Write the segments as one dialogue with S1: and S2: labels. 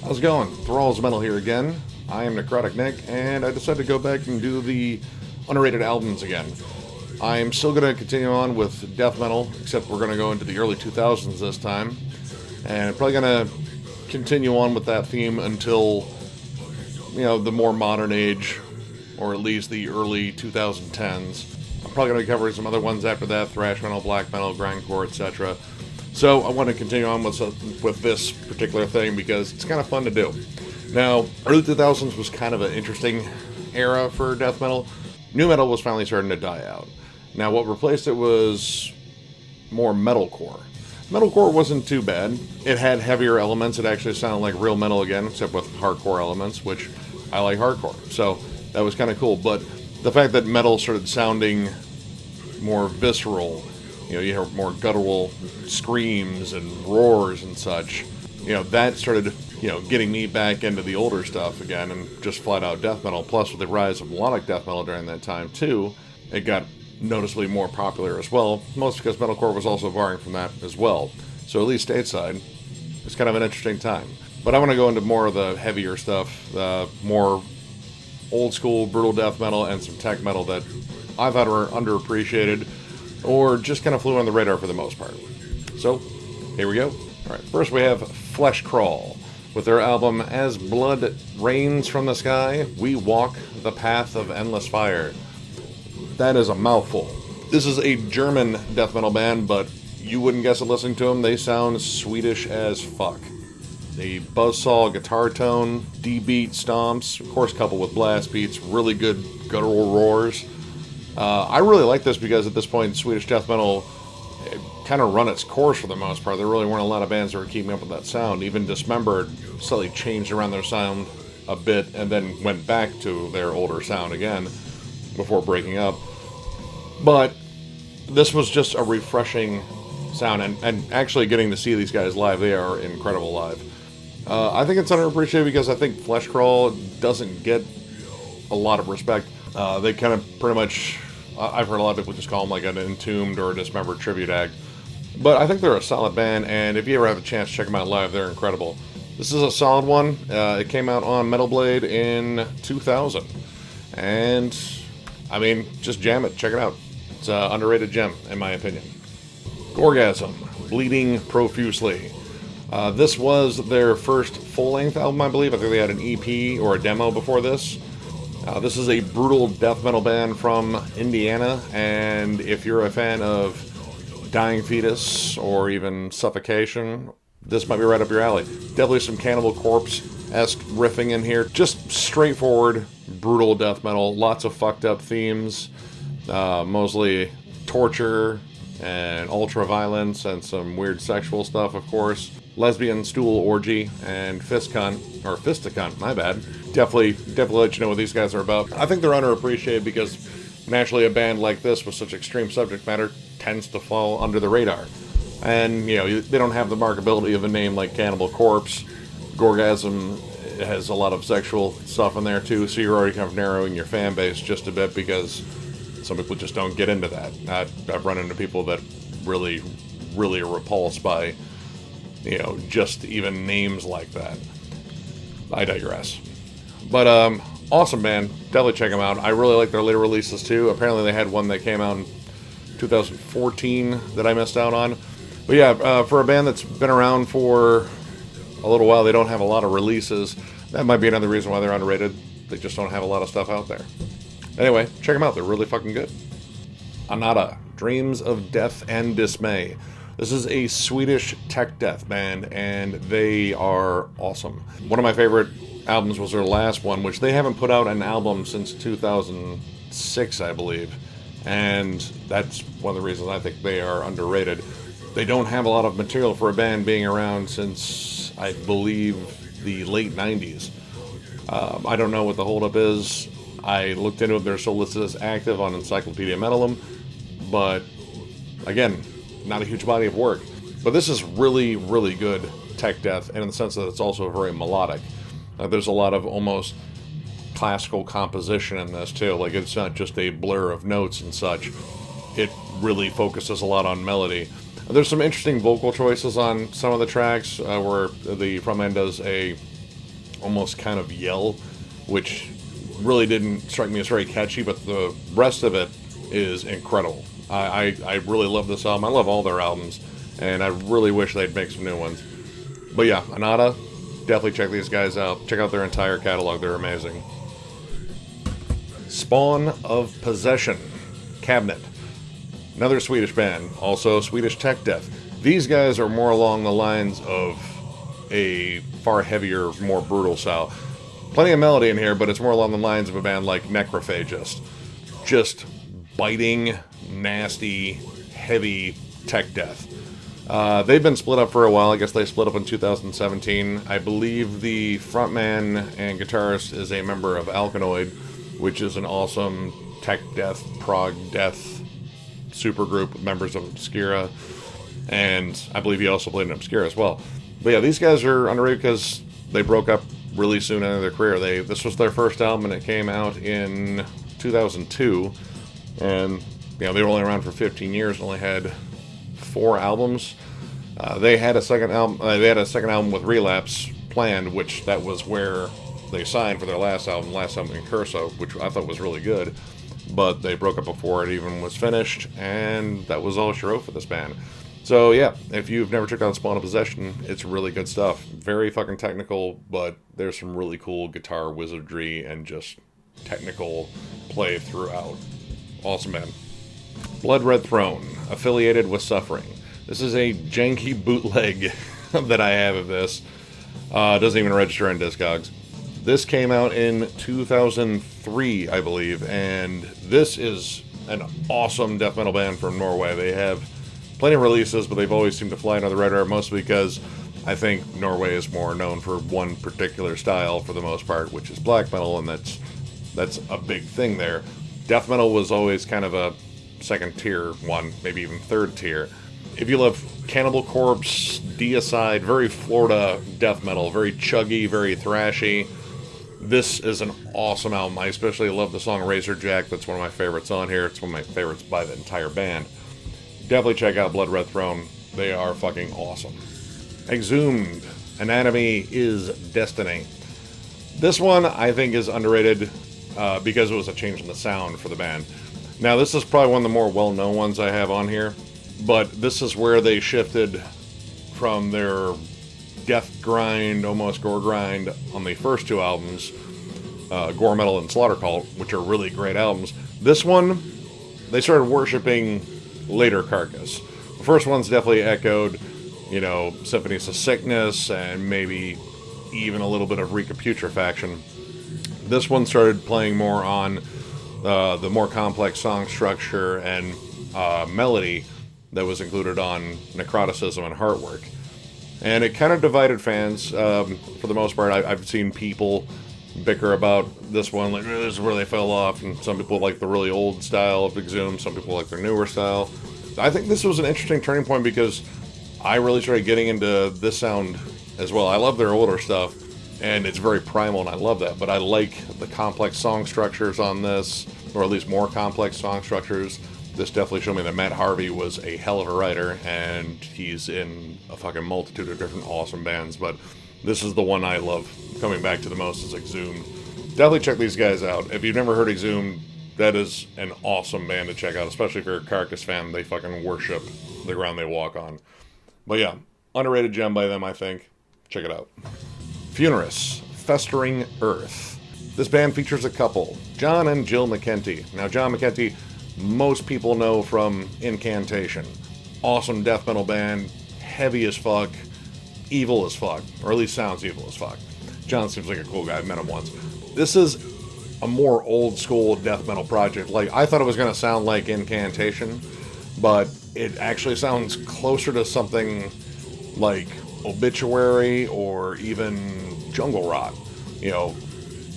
S1: How's it going? Thralls Metal here again. I am Necrotic Nick, and I decided to go back and do the underrated albums again. I'm still going to continue on with death metal, except we're going to go into the early 2000s this time. And I'm probably going to continue on with that theme until, the more modern age, or at least the early 2010s. I'm probably going to be covering some other ones after that, thrash metal, black metal, grindcore, etc. So I want to continue on with this particular thing because it's kind of fun to do. Now, early 2000s was kind of an interesting era for death metal. Nu metal was finally starting to die out. Now, what replaced it was more metalcore. Metalcore wasn't too bad. It had heavier elements. It actually sounded like real metal again, except with hardcore elements, which I like hardcore. So that was kind of cool. But the fact that metal started sounding more visceral, you hear more guttural screams and roars and such, that started, getting me back into the older stuff again and just flat out death metal. Plus, with the rise of melodic death metal during that time, too, it got noticeably more popular as well, mostly because metalcore was also borrowing from that as well. So at least stateside, it's kind of an interesting time. But I want to go into more of the heavier stuff, more old school brutal death metal and some tech metal that I thought were underappreciated or just kind of flew on the radar for the most part. So, here we go. Alright, first we have Flesh Crawl with their album As Blood Rains from the Sky, We Walk the Path of Endless Fire. That is a mouthful. This is a German death metal band, but you wouldn't guess it listening to them. They sound Swedish as fuck. The buzzsaw guitar tone, D-beat stomps, of course coupled with blast beats, really good guttural roars. I really like this because at this point Swedish death metal kind of run its course for the most part. There really weren't a lot of bands that were keeping up with that sound. Even Dismembered slightly changed around their sound a bit and then went back to their older sound again before breaking up. But this was just a refreshing sound, and actually getting to see these guys live, they are incredible live. I think it's underappreciated because I think Flesh Crawl doesn't get a lot of respect. They kind of pretty much, I've heard a lot of people just call them like an Entombed or a Dismembered tribute act. But I think they're a solid band, and if you ever have a chance to check them out live, they're incredible. This is a solid one. It came out on Metal Blade in 2000. And, just jam it. Check it out. It's an underrated gem, in my opinion. Goregasm Bleeding profusely. This was their first full-length album, I believe. I think they had an EP or a demo before this. This is a brutal death metal band from Indiana, and if you're a fan of Dying Fetus or even Suffocation, this might be right up your alley. Definitely some Cannibal Corpse-esque riffing in here. Just straightforward, brutal death metal. Lots of fucked up themes. Mostly torture and ultra-violence and some weird sexual stuff, of course. Lesbian stool orgy and fisticunt, my bad. Definitely let you know what these guys are about. I think they're underappreciated because naturally a band like this with such extreme subject matter tends to fall under the radar. And, they don't have the markability of a name like Cannibal Corpse. Goregasm has a lot of sexual stuff in there too, so you're already kind of narrowing your fan base just a bit because some people just don't get into that. I've run into people that really, really are repulsed by just even names like that. I digress. But, awesome band. Definitely check them out. I really like their later releases too. Apparently they had one that came out in 2014 that I missed out on. But yeah, for a band that's been around for a little while, they don't have a lot of releases. That might be another reason why they're underrated. They just don't have a lot of stuff out there. Anyway, check them out. They're really fucking good. Anata, Dreams of Death and Dismay. This is a Swedish tech death band, and they are awesome. One of my favorite albums was their last one, which they haven't put out an album since 2006, I believe. And that's one of the reasons I think they are underrated. They don't have a lot of material for a band being around since, I believe, the late 90s. I don't know what the holdup is. I looked into it. They're still listed as active on Encyclopedia Metalum. But, again, not a huge body of work. But this is really, really good tech death, and in the sense that it's also very melodic. There's a lot of almost classical composition in this, too. Like, it's not just a blur of notes and such. It really focuses a lot on melody. There's some interesting vocal choices on some of the tracks where the frontman does a almost kind of yell, which really didn't strike me as very catchy, but the rest of it is incredible. I really love this album. I love all their albums, and I really wish they'd make some new ones. But yeah, Anata, definitely check these guys out. Check out their entire catalog. They're amazing. Spawn of Possession, Cabinet. Another Swedish band, also Swedish tech death. These guys are more along the lines of a far heavier, more brutal style. Plenty of melody in here, but it's more along the lines of a band like Necrophagist. Just biting, nasty, heavy tech death. They've been split up for a while. I guess they split up in 2017. I believe the frontman and guitarist is a member of Alkanoid, which is an awesome tech death, prog death supergroup with members of Obscura. And I believe he also played in Obscura as well. But yeah, these guys are underrated because they broke up really soon into their career. This was their first album, and it came out in 2002. And they were only around for 15 years and only had 4 albums. They had a second album. They had a second album with Relapse planned, which that was where they signed for their last album in Curso, which I thought was really good. But they broke up before it even was finished, and that was all she wrote for this band. So yeah, if you've never checked out Spawn of Possession, it's really good stuff. Very fucking technical, but there's some really cool guitar wizardry and just technical play throughout. Awesome band. Blood Red Throne, affiliated with Suffering. This is a janky bootleg that I have of this. Doesn't even register in Discogs. This came out in 2003, I believe, and this is an awesome death metal band from Norway. They have plenty of releases, but they've always seemed to fly under the radar, mostly because I think Norway is more known for one particular style for the most part, which is black metal, and that's a big thing there. Death metal was always kind of a second tier one, maybe even third tier. If you love Cannibal Corpse, Deicide, very Florida death metal, very chuggy, very thrashy, this is an awesome album. I especially love the song Razorjack. That's one of my favorites on here. It's one of my favorites by the entire band. Definitely check out Blood Red Throne. They are fucking awesome. Exhumed, Anatomy is Destiny. This one I think is underrated because it was a change in the sound for the band. Now this is probably one of the more well-known ones I have on here, but this is where they shifted from their death grind, almost gore grind on the first 2 albums, Gore Metal and Slaughter Cult, which are really great albums. This one, they started worshiping later Carcass. The first one's definitely echoed, Symphonies of Sickness and maybe even a little bit of Recaputrefaction. This one started playing more on the more complex song structure and melody that was included on Necroticism and Heartwork. And it kind of divided fans. For the most part, I've seen people bicker about this one, like, this is where they fell off, and some people like the really old style of Exhumed, some people like their newer style. I think this was an interesting turning point because I really started getting into this sound as well. I love their older stuff, and it's very primal, and I love that, but I like the complex song structures on this, or at least more complex song structures. This definitely showed me that Matt Harvey was a hell of a writer, and he's in a fucking multitude of different awesome bands, but this is the one I love coming back to the most, is Exhumed. Definitely check these guys out. If you've never heard Exhumed, that is an awesome band to check out, especially if you're a Carcass fan. They fucking worship the ground they walk on. But yeah, underrated gem by them, I think. Check it out. Funerus, Festering Earth. This band features a couple, John and Jill McKenty. Now, John McKenty, most people know from Incantation. Awesome death metal band, heavy as fuck, evil as fuck, or at least sounds evil as fuck. John seems like a cool guy. I've met him once. This is a more old school death metal project. Like, I thought it was going to sound like Incantation, but it actually sounds closer to something like Obituary or even Jungle Rot.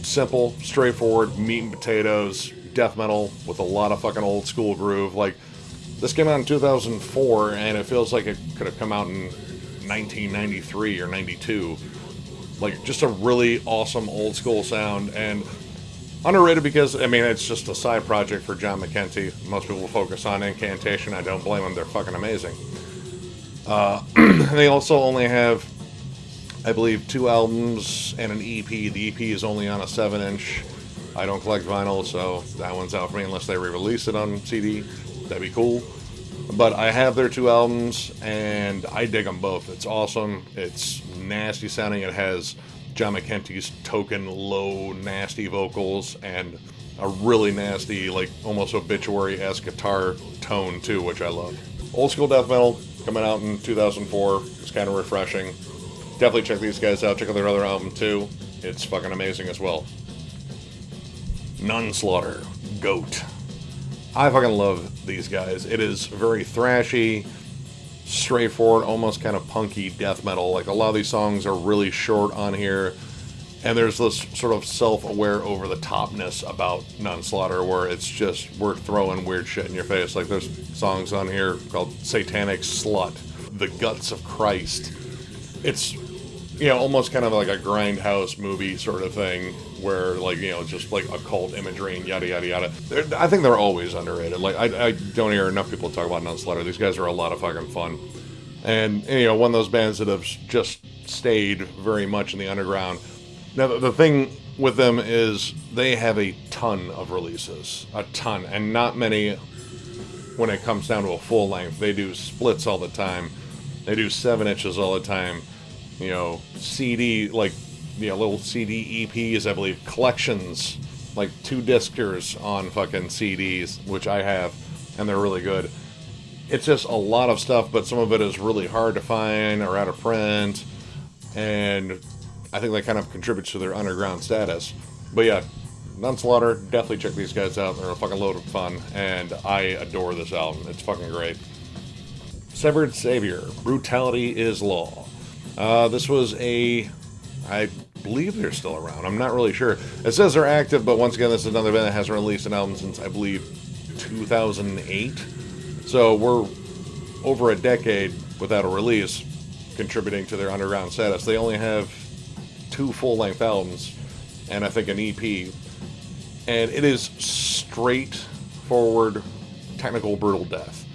S1: Simple, straightforward, meat and potatoes, death metal with a lot of fucking old school groove. Like, this came out in 2004, and it feels like it could have come out in 1993 or 92. Like, just a really awesome old school sound, and underrated because, it's just a side project for John McKenty. Most people focus on Incantation. I don't blame them. They're fucking amazing. They also only have I believe 2 albums and an EP. The EP is only on a 7-inch. I don't collect vinyl, so that one's out for me unless they re-release it on CD. That'd be cool. But I have their 2 albums, and I dig them both. It's awesome. It's nasty sounding. It has John McEntie's token low, nasty vocals, and a really nasty, like almost obituary-esque guitar tone too, which I love. Old school death metal coming out in 2004. It's kind of refreshing. Definitely check these guys out. Check out their other album too. It's fucking amazing as well. NonSlaughter, Goat. I fucking love these guys. It is very thrashy, straightforward, almost kind of punky death metal. Like, a lot of these songs are really short on here, and there's this sort of self-aware over-the-topness about NonSlaughter where it's just, we're throwing weird shit in your face. Like, there's songs on here called Satanic Slut, The Guts of Christ. It's, you know, almost kind of like a grindhouse movie sort of thing where, like, you know, just like occult imagery and yada yada yada. I think they're always underrated. Like, I don't hear enough people talk about NonSlaughter. These guys are a lot of fucking fun. And, you know, one of those bands that have just stayed very much in the underground. Now, the thing with them is they have a ton of releases. A ton. And not many when it comes down to a full length. They do splits all the time. They do 7 inches all the time. You know, CD, like, you know, little CD EPs, I believe, collections, like 2-discers on fucking CDs, which I have, and they're really good. It's just a lot of stuff, but some of it is really hard to find or out of print, and I think that kind of contributes to their underground status. But yeah, NonSlaughter, definitely check these guys out. They're a fucking load of fun, and I adore this album. It's fucking great. Severed Savior, Brutality is Law. This was I believe they're still around. I'm not really sure. It says they're active, but once again, this is another band that hasn't released an album since, I believe, 2008. So we're over a decade without a release, contributing to their underground status. They only have 2 full-length albums, and I think an EP. And it is straightforward, technical, brutal death.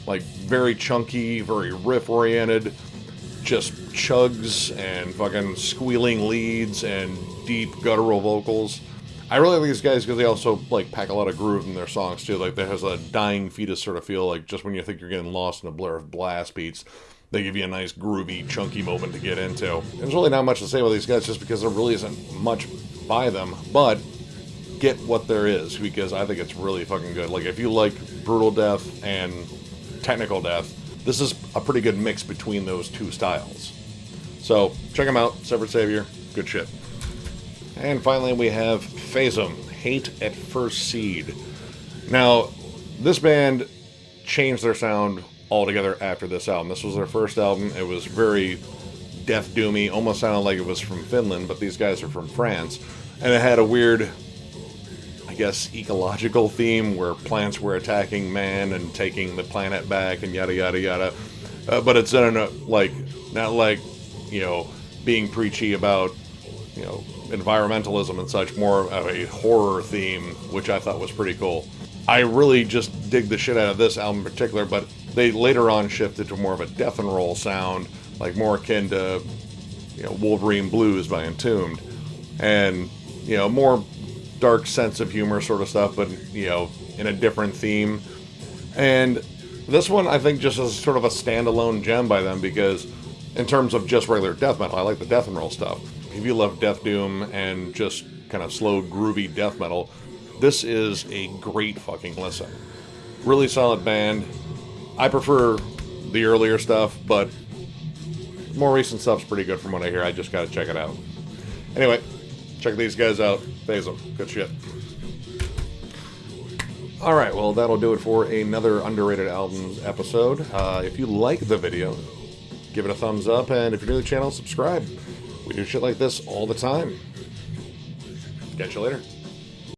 S1: Like, very chunky, very riff-oriented, just chugs and fucking squealing leads and deep guttural vocals. I really like these guys because they also, like, pack a lot of groove in their songs too. Like, there has a dying fetus sort of feel. Like, just when you think you're getting lost in a blur of blast beats, they give you a nice groovy, chunky moment to get into. There's really not much to say about these guys just because there really isn't much by them, but get what there is because I think it's really fucking good. Like, if you like brutal death and technical death, this is a pretty good mix between those 2 styles. So, check them out. Severed Savior. Good shit. And finally, we have Phasm, Hate at First Seed. Now, this band changed their sound altogether after this album. This was their first album. It was very death doomy, almost sounded like it was from Finland, but these guys are from France. And it had a weird, I guess, ecological theme where plants were attacking man and taking the planet back and yada yada yada. But it's done in a, like, not like, you know, being preachy about, you know, environmentalism and such, more of a horror theme, which I thought was pretty cool. I really just dig the shit out of this album in particular, but they later on shifted to more of a death and roll sound, like more akin to, you know, Wolverine Blues by Entombed, and, you know, more dark sense of humor sort of stuff, but, you know, in a different theme. And this one, I think, just is sort of a standalone gem by them, because in terms of just regular death metal, I like the death and roll stuff. If you love death doom and just kind of slow, groovy death metal, this is a great fucking listen. Really solid band. I prefer the earlier stuff, but more recent stuff's pretty good from what I hear. I just gotta check it out. Anyway, check these guys out. Phasm. Good shit. Alright, well, that'll do it for another Underrated Albums episode. If you like the video, give it a thumbs up, and if you're new to the channel, subscribe. We do shit like this all the time. Catch you later.